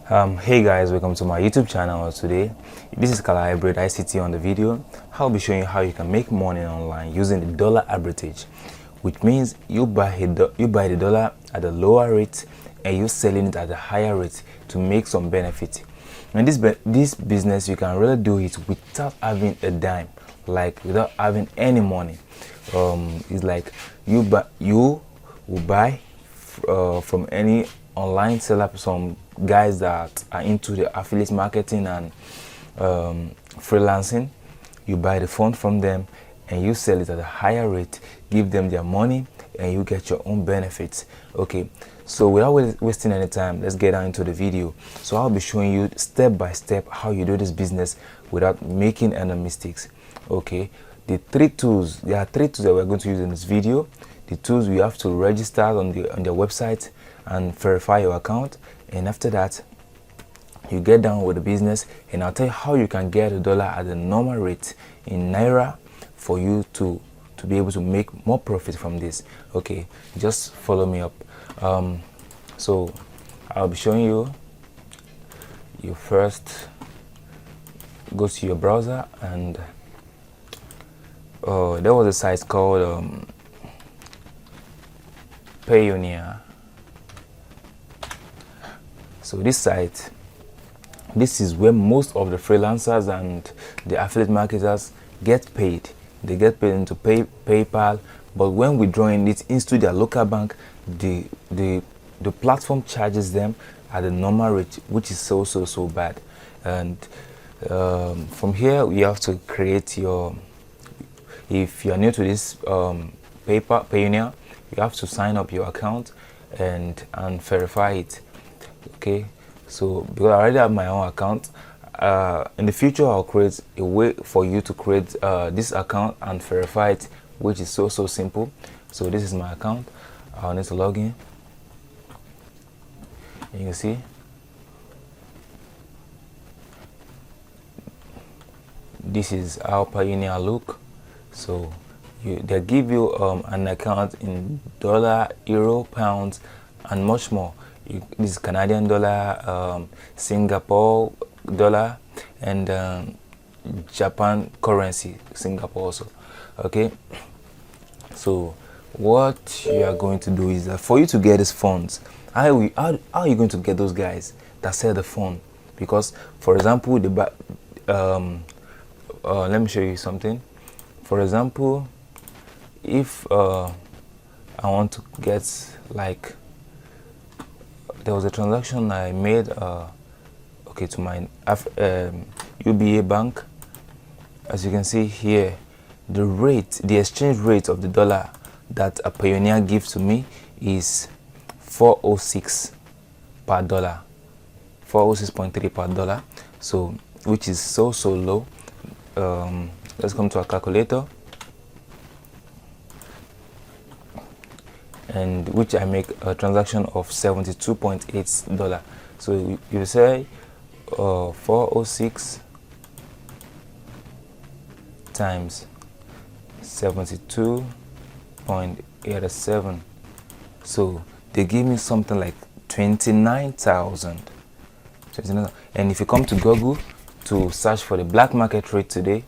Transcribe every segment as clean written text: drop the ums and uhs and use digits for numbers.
Hey guys, welcome to my YouTube channel. Today this is KaliHybrid ICT. On the video I'll be showing you how you can make money online using the dollar arbitrage, which means you buy the dollar at a lower rate and you selling it at a higher rate to make some benefit. And this business, you can really do it without having a dime, like without having any money. It's like you will buy from any online seller, some guys that are into the affiliate marketing and freelancing. You buy the phone from them and you sell it at a higher rate, give them their money, and you get your own benefits. Okay, so without wasting any time, let's get into the video. So I'll be showing you step by step how you do this business without making any mistakes. Okay, there are three tools that we're going to use in this video. The tools, you have to register on their website and verify your account, and after that you get down with the business, and I'll tell you how you can get a dollar at the normal rate in naira for you to be able to make more profit from this. Okay, just follow me up. So I'll be showing you. You first go to your browser, and there was a site called Payoneer. So this site, this is where most of the freelancers and the affiliate marketers get paid. They get paid into PayPal, but when withdrawing it into their local bank, the platform charges them at the normal rate, which is so bad. And from here we have to create your, if you are new to this Payoneer, you have to sign up your account and verify it. Okay, so because I already have my own account, in the future I'll create a way for you to create this account and verify it, which is so simple. So this is my account. I'll need to log in, and you can see this is how Payoneer look. So they give you an account in dollar, euro, pounds, and much more. This is Canadian dollar, Singapore dollar, and Japan currency, Singapore also. Okay, so what you are going to do is that for you to get these funds, how are you going to get those guys that sell the phone? Because, for example, let me show you something. For example, if I want to get, like, there was a transaction I made okay, to my UBA bank. As you can see here, the exchange rate of the dollar that a Payoneer gives to me is 406 per dollar, 406.3 per dollar, so which is so low. Let's come to a calculator, and which I make a transaction of $72.8. So you say 406 times 72.87, so they give me something like 29,000. And if you come to Google to search for the black market rate today,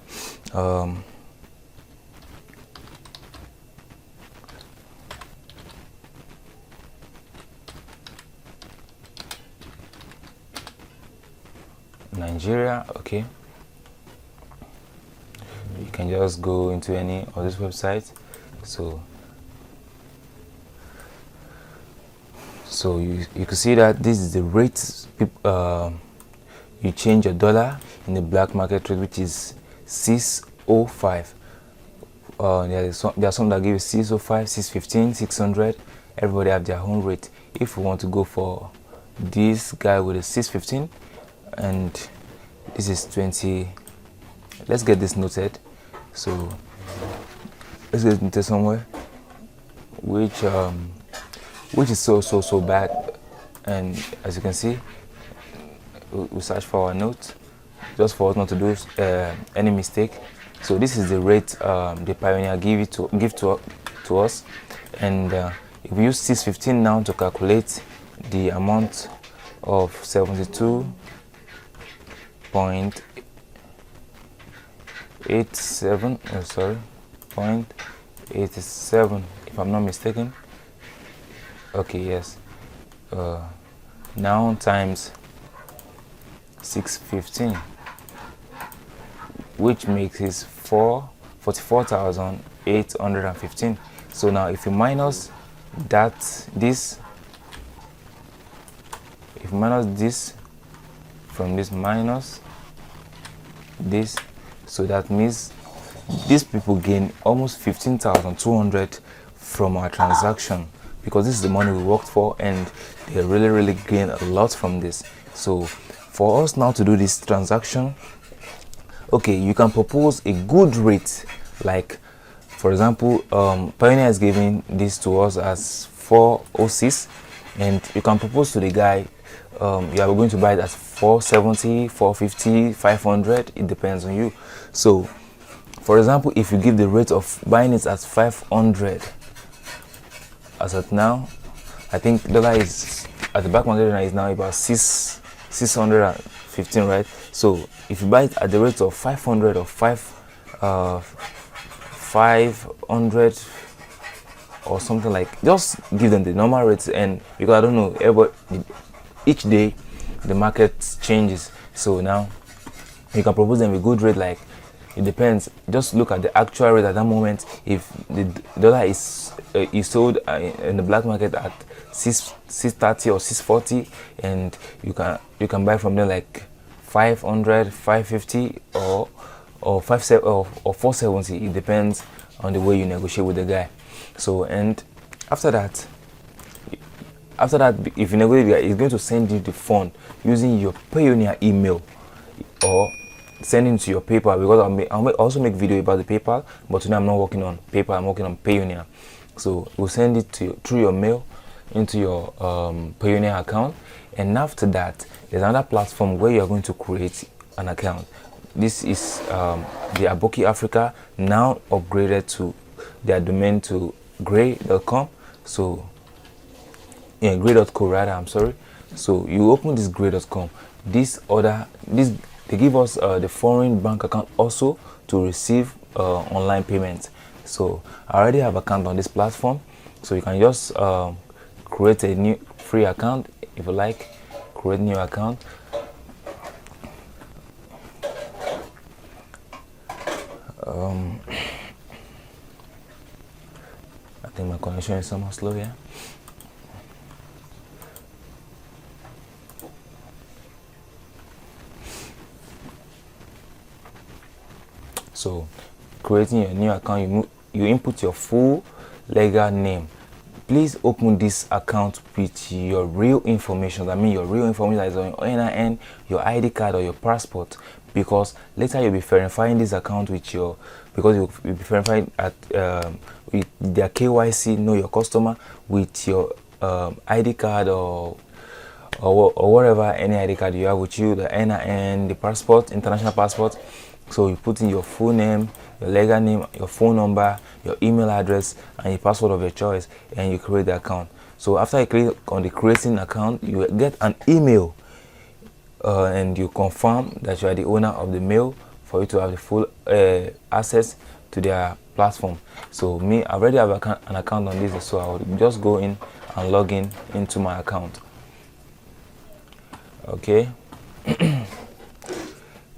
Nigeria, okay, you can just go into any of these websites. So you can see that this is the rate you change your dollar in the black market rate, which is 605. There are some that give you 605, 615, 600. Everybody have their own rate. If you want to go for this guy with a 615, and this is 20, let's get this noted. So let's get into somewhere which is so bad. And as you can see, we search for our note just for us not to do any mistake. So this is the rate the Payoneer give to us, and if we use 615 now to calculate the amount of 72.87, sorry, 0.87 if I'm not mistaken. Okay, yes. Now times 615, which makes it 44,815. So now if you minus this from this minus this, so that means these people gain almost 15,200 from our transaction, because this is the money we worked for, and they really gain a lot from this. So for us now to do this transaction, okay, you can propose a good rate, like for example, Pioneer is giving this to us as 406, and you can propose to the guy, you are going to buy it at 470, 450, 500, it depends on you. So for example, if you give the rate of buying it at 500, as at now, I think dollar is at the back market is now about 615, right? So if you buy it at the rate of 500 or 500 or something, like, just give them the normal rates. And because I don't know, each day the market changes, so now you can propose them a good rate, like, it depends. Just look at the actual rate at that moment. If the dollar is sold in the black market at 630 or 640, and you can buy from there like 500, 550 or 470. It depends on the way you negotiate with the guy. So, and after that, if you negotiate with the guy, he's going to send you the fund using your Pioneer email, or sending to your PayPal, because I'll also make video about the PayPal, but today I'm not working on PayPal, I'm working on Pioneer. So we'll send it to you through your mail into your Pioneer account, and after that there's another platform where you're going to create an account. This is the Aboki Africa, now upgraded to their domain to gray.com. So yeah, gray.co rather, I'm sorry. So you open this gray.com, they give us the foreign bank account also to receive online payments. So I already have an account on this platform, so you can just create a new free account if you like. Create new account. I think my connection is somewhat slow here. So creating your new account, you input your full legal name. Please open this account with your real information. I mean your real information, that is on your NIN, your ID card or your passport, because later you'll be verifying this account with your, because you'll be verifying at with their KYC, know your customer, with your ID card or whatever, any ID card you have with you, the NIN, the passport, international passport. So you put in your full name, your legal name, your phone number, your email address, and your password of your choice, and you create the account. So after you click on the creating account, you will get an email, and you confirm that you are the owner of the mail for you to have the full access to their platform. So me, I already have an account on this, so I will just go in and log in into my account. Okay.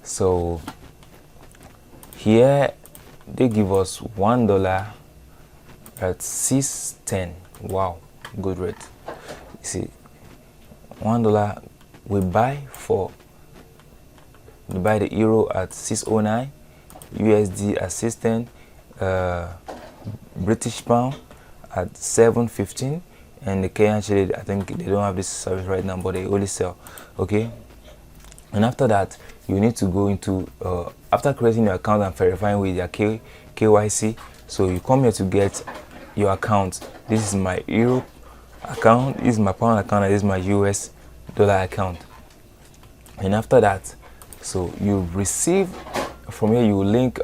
So here they give us $1 at 6.10. Wow, good rate. You see, $1 we buy the euro at 6.09, USD at 6.10, British pound at 7.15, and the Kenyan shilling, I think they don't have this service right now, but they only sell. Okay. And after that, you need to go into after creating your account and verifying with your KYC. So you come here to get your account. This is my euro account, this is my pound account, and this is my US dollar account. And after that, so you receive from here, you link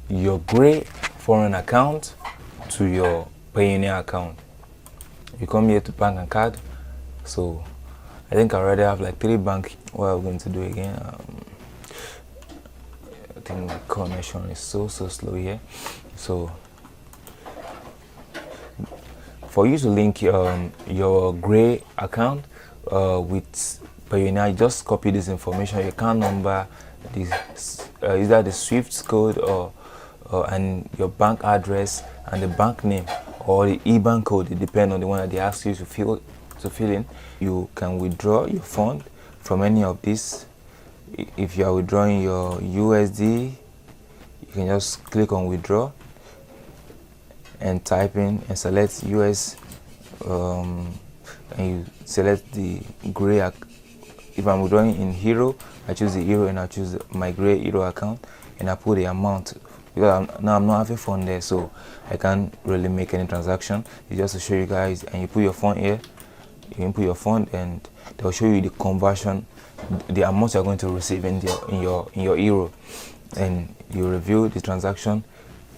your gray foreign account to your Pioneer account. You come here to bank and card, so I think I already have like 3 bank. What are we going to do again? I think my connection is so slow here. So for you to link your gray account with Payoneer, just copy this information, your account number, this either the Swift code or and your bank address and the bank name or the IBAN code. It depends on the one that they ask you to fill in. You can withdraw your fund from any of these. If you are withdrawing your USD, you can just click on withdraw and type in and select US, and you select the gray. If I'm withdrawing in Euro, I choose the Euro and I choose my gray Euro account and I put the amount, because now I'm not having fund there, so I can't really make any transaction. It's just to show you guys, and you put your fund here. You input your fund and they'll show you the conversion, the amount you're going to receive in your Euro, and you review the transaction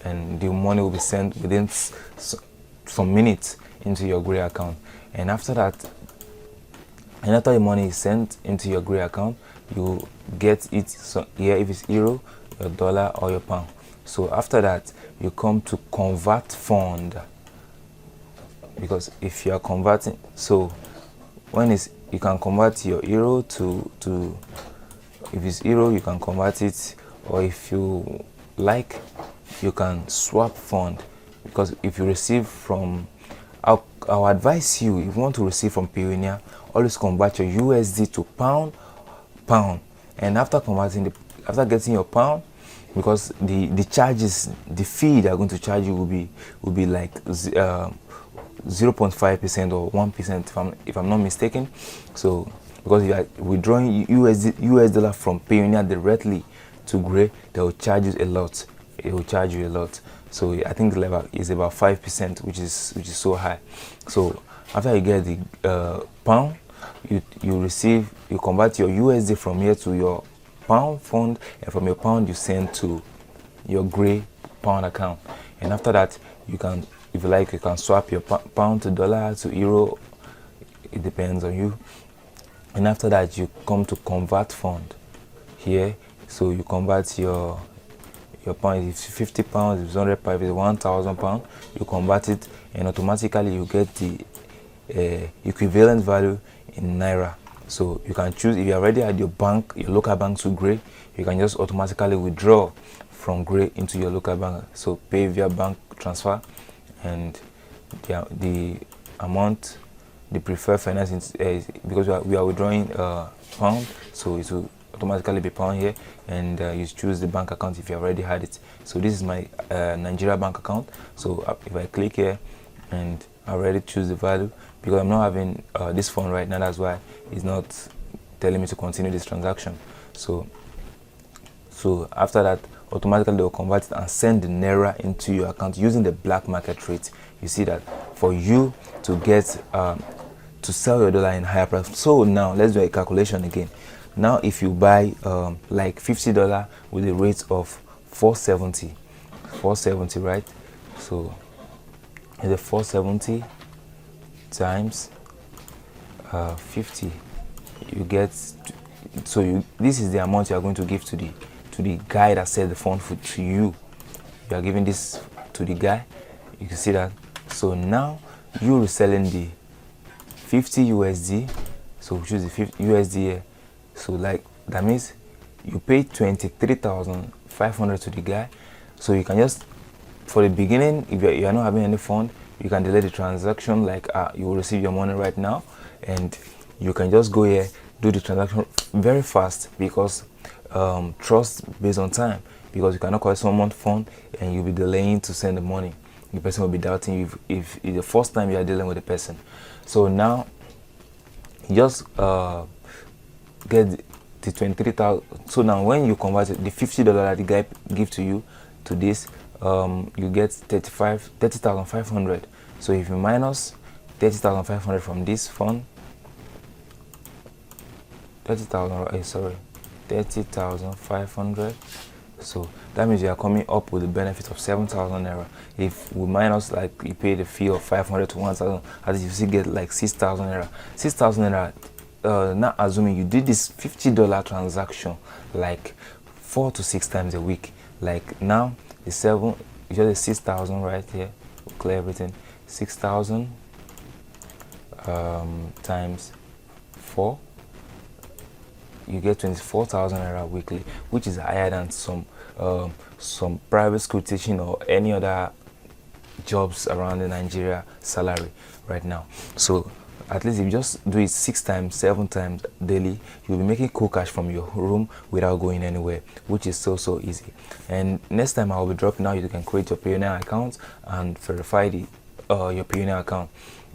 and the money will be sent within some minutes into your gray account. And after the money is sent into your gray account, you get it. So here, if it's Euro, your dollar, or your pound. So after that, you come to convert fund, because if you are converting, so you can convert your Euro to if it's Euro, you can convert it, or if you like, you can swap fund. Because if you receive from, I'll advise you, if you want to receive from Payoneer, always convert your USD to pound, and after getting your pound, because the charges, the fee they're going to charge you will be like 0.5% or 1%, if I'm not mistaken. So because you are withdrawing US dollar from Payoneer directly to Gray, they will charge you a lot. It will charge you a lot. So I think the level is about 5%, which is so high. So after you get the pound, you convert your USD from here to your pound fund, and from your pound you send to your Gray pound account. And after that, you can, if you like, you can swap your pound to dollar to Euro. It depends on you. And after that, you come to convert fund here. So you convert your pound. If it's 50 pounds, if it's 100 pounds, if it's 1,000 pounds, you convert it, and automatically you get the equivalent value in naira. So you can choose, if you are already at your bank, your local bank to Gray, you can just automatically withdraw from Gray into your local bank. So pay via bank transfer, and the amount, the preferred finance is because we are withdrawing pound, so it will automatically be pound here, and you choose the bank account if you already had it. So this is my Nigeria bank account. So if I click here, and I already choose the value, because I'm not having this fund right now, that's why it's not telling me to continue this transaction. So after that, automatically they will convert it and send the naira into your account using the black market rate. You see that for you to get to sell your dollar in higher price. So now let's do a calculation again. Now if you buy like $50 with a rate of 470, right? So the 470 times 50, you get, this is the amount you are going to give to the guy that said the fund to you. You are giving this to the guy. You can see that. So now you're reselling the 50 USD. So we choose the 50 USD here. So like that means you pay 23,500 to the guy. So you can just, for the beginning, if you are not having any fund, you can delay the transaction, like you will receive your money right now, and you can just go here, do the transaction very fast, because trust based on time, because you cannot collect someone's fund and you'll be delaying to send the money. The person will be doubting you if it's the first time you are dealing with the person. So now you just get the 23,000. So now when you convert it, the $50 that the guy give to you to this, you get 30,500. So if you minus 30,500 from this fund, 30,500. So that means you are coming up with a benefit of 7,000 naira. If we minus, like you pay the fee of 500 to 1,000, as you see, get like 6,000 naira. 6,000 naira now assuming you did this $50 transaction like 4 to 6 times a week. Like now the 7, you just 6,000 right here. We'll clear everything. 6,000 times 4, you get 24,000 naira weekly, which is higher than some private school teaching or any other jobs around in Nigeria salary right now. So at least if you just do it 6 times, 7 times daily, you'll be making cool cash from your room without going anywhere, which is so easy. And next time I'll be dropping out, you can create your Payoneer account and verify the your Payoneer account,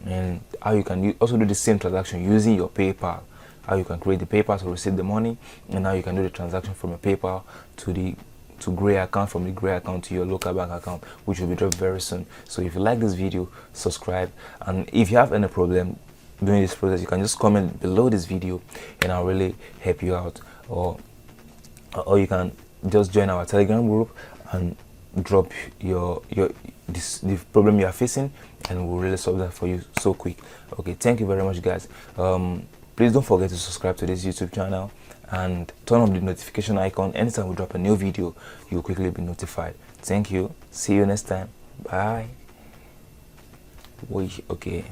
and how you can also do the same transaction using your PayPal. How you can create the PayPal to receive the money, and now you can do the transaction from your PayPal to Gray account, from the Gray account to your local bank account, which will be dropped very soon. So if you like this video, subscribe, and if you have any problem doing this process, you can just comment below this video and I'll really help you out, or you can just join our Telegram group and drop the problem you are facing, and we'll really solve that for you so quick. Okay, thank you very much, guys. Please don't forget to subscribe to this YouTube channel and turn on the notification icon. Anytime we drop a new video, you'll quickly be notified. Thank you. See you next time. Bye. Okay.